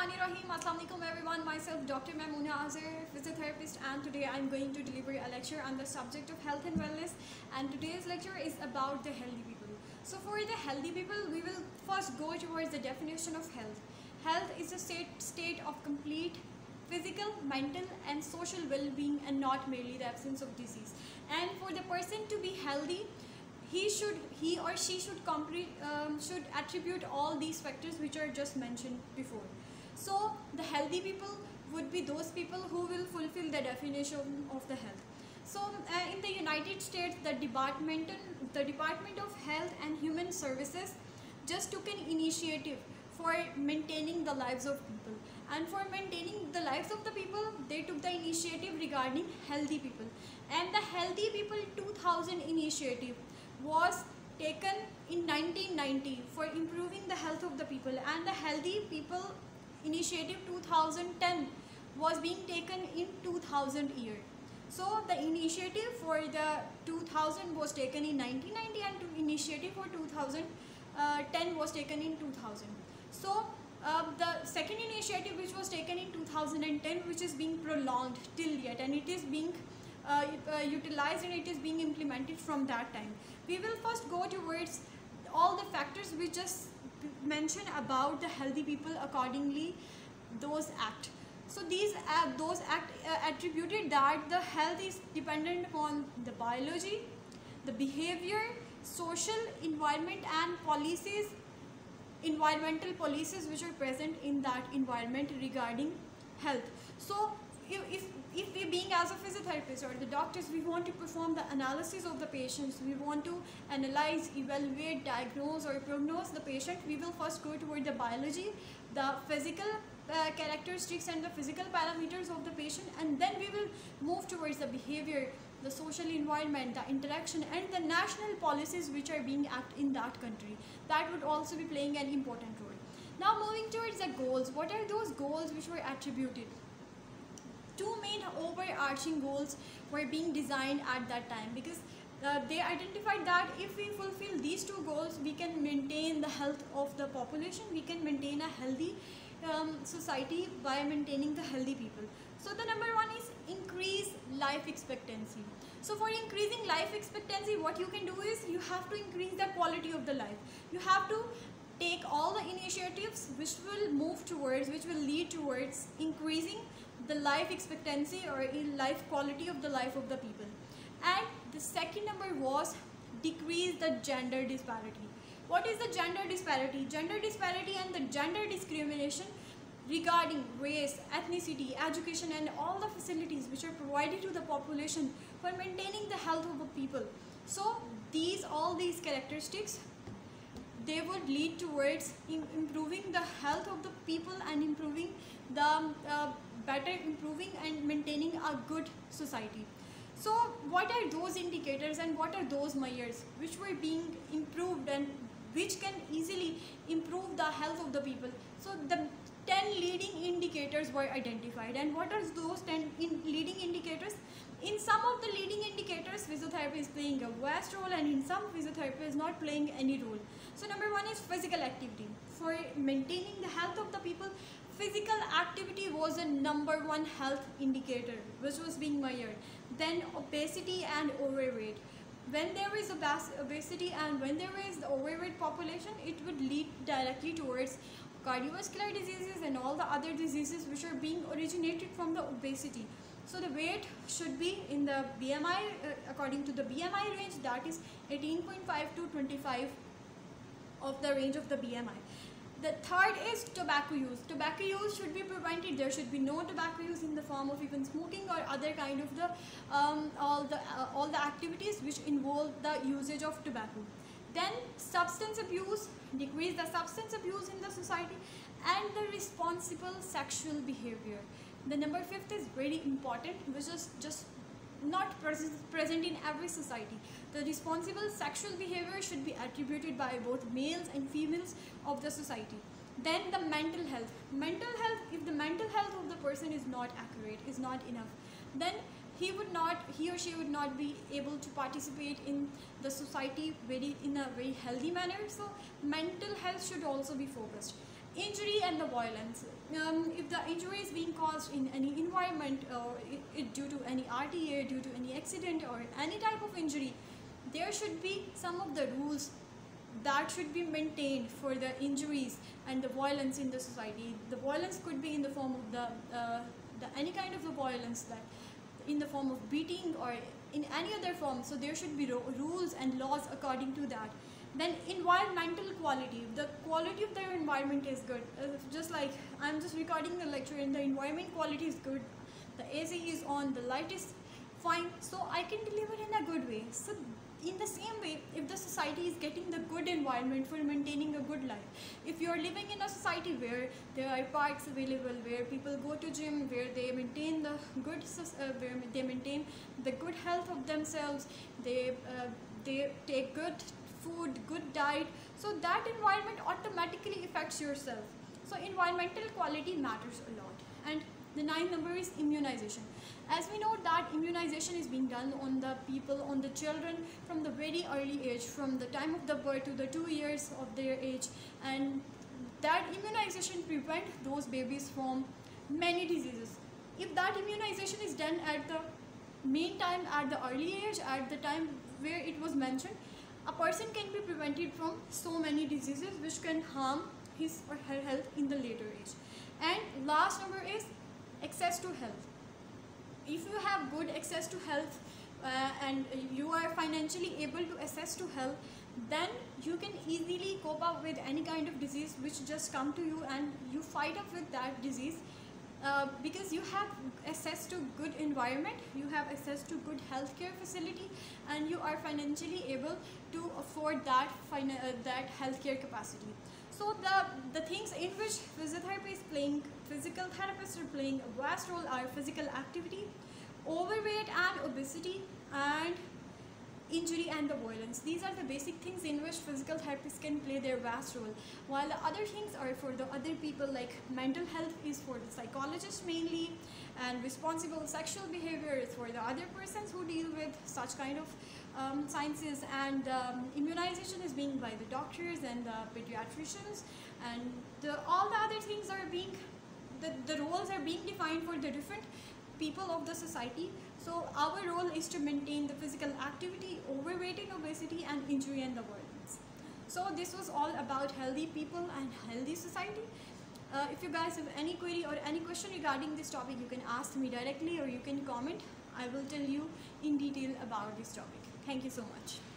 Bismillahirrahmanirrahim. Assalamualaikum everyone. Myself Dr. Mamoona Azhar, physiotherapist, and today I'm going to deliver a lecture on the subject of health and wellness. And today's lecture is about the healthy people. So for the healthy people, we will first go towards the definition of health. Health is a state of complete physical, mental, and social well-being, and not merely the absence of disease. And for the person to be healthy, he or she should attribute all these factors which are just mentioned before. So the healthy people would be those people who will fulfill the definition of the health. So in the United States, the Department of Health and Human Services just took an initiative for maintaining the lives of people, and for maintaining the lives of the people, they took the initiative regarding healthy people. And the Healthy People 2000 initiative was taken in 1990 for improving the health of the people, and the Healthy People initiative 2010 was being taken in 2000 year. So the initiative for the 2000 was taken in 1990, and the initiative for 2010 was taken in 2000. So the second initiative, which was taken in 2010, which is being prolonged till yet, and it is being utilized and it is being implemented from that time. We will first go towards all the factors we just mentioned about the healthy people accordingly those act. So those act attributed that the health is dependent upon the biology, the behavior, social, environment, and policies, environmental policies which are present in that environment regarding health. So if we, being as a physiotherapist or the doctors, we want to perform the analysis of the patients, we want to analyze, evaluate, diagnose or prognose the patient, we will first go toward the biology, the physical characteristics and the physical parameters of the patient, and then we will move towards the behavior, the social environment, the interaction, and the national policies which are being acted in that country. That would also be playing an important role. Now moving towards the goals. What are those goals which were attributed? Two main overarching goals were being designed at that time, because they identified that if we fulfill these two goals, we can maintain the health of the population, we can maintain a healthy society by maintaining the healthy people. So the number one is increase life expectancy. So for increasing life expectancy, what you can do is you have to increase the quality of the life. You have to take all the initiatives which will lead towards increasing the life expectancy or in life quality of the life of the people. And the second number was decrease the gender disparity. What is the gender disparity? Gender disparity and the gender discrimination regarding race, ethnicity, education, and all the facilities which are provided to the population for maintaining the health of the people. So all these characteristics, they would lead towards improving the health of the people and improving and maintaining a good society. So what are those indicators and what are those measures which were being improved and which can easily improve the health of the people? So the 10 leading indicators were identified. And what are those 10 leading indicators? In some of the leading indicators, physiotherapy is playing a vast role, and in some, physiotherapy is not playing any role. So number one is physical activity. For maintaining the health of the people, physical activity was a number one health indicator which was being measured. Then obesity and overweight. When there is obesity and when there is the overweight population, it would lead directly towards cardiovascular diseases and all the other diseases which are being originated from the obesity. So the weight should be in the BMI, according to the BMI range, that is 18.5 to 25 of the range of the BMI. The third is tobacco use. Tobacco use should be prevented. There should be no tobacco use in the form of even smoking or other kind of the all the activities which involve the usage of tobacco. Then substance abuse, decrease the substance abuse in the society, and the responsible sexual behavior. The number fifth is very important, which is just not present in every society. The responsible sexual behavior should be attributed by both males and females of the society. Then the mental health. Mental health, if the mental health of the person is not accurate, is not enough, then he or she would not be able to participate in the society in a very healthy manner. So mental health should also be focused. Injury and the violence. If the injury is being caused in any environment, or due to any RTA, due to any accident or any type of injury, there should be some of the rules that should be maintained for the injuries and the violence in the society. The violence could be in the form of the any kind of the violence, that in the form of beating or in any other form. So there should be rules and laws according to that. Then environmental quality. The quality of their environment is good. Just like I'm just recording the lecture and the environment quality is good. The AC is on, the light is fine, so I can deliver in a good way. So in the same way, if the society is getting the good environment for maintaining a good life, if you are living in a society where there are parks available, where people go to gym, where they maintain the good, where they maintain the good health of themselves, they take good food, good diet, so that environment automatically affects yourself. So environmental quality matters a lot. And the 9th number is immunization. As we know that immunization is being done on the people, on the children from the very early age, from the time of the birth to the 2 years of their age, and that immunization prevents those babies from many diseases. If that immunization is done at the main time, at the early age, at the time where it was mentioned, a person can be prevented from so many diseases which can harm his or her health in the later age. And last number is access to health. If you have good access to health and you are financially able to access to health, then you can easily cope up with any kind of disease which just come to you, and you fight up with that disease because you have access to good environment, you have access to good healthcare facility, and you are financially able to afford that that healthcare capacity. So the things in which physiotherapy is playing, physical therapists are playing a vast role are physical activity, overweight and obesity, and injury and the violence. These are the basic things in which physical therapists can play their vast role, while the other things are for the other people, like mental health is for the psychologists mainly, and responsible sexual behavior is for the other persons who deal with such kind of sciences, and immunization is being by the doctors and the pediatricians, and all the other things are being, the roles are being defined for the different people of the society. So our role is to maintain the physical activity, overweight and obesity, and injury and the violence. So this was all about healthy people and healthy society. If you guys have any query or any question regarding this topic, you can ask me directly or you can comment. I will tell you in detail about this topic. Thank you so much.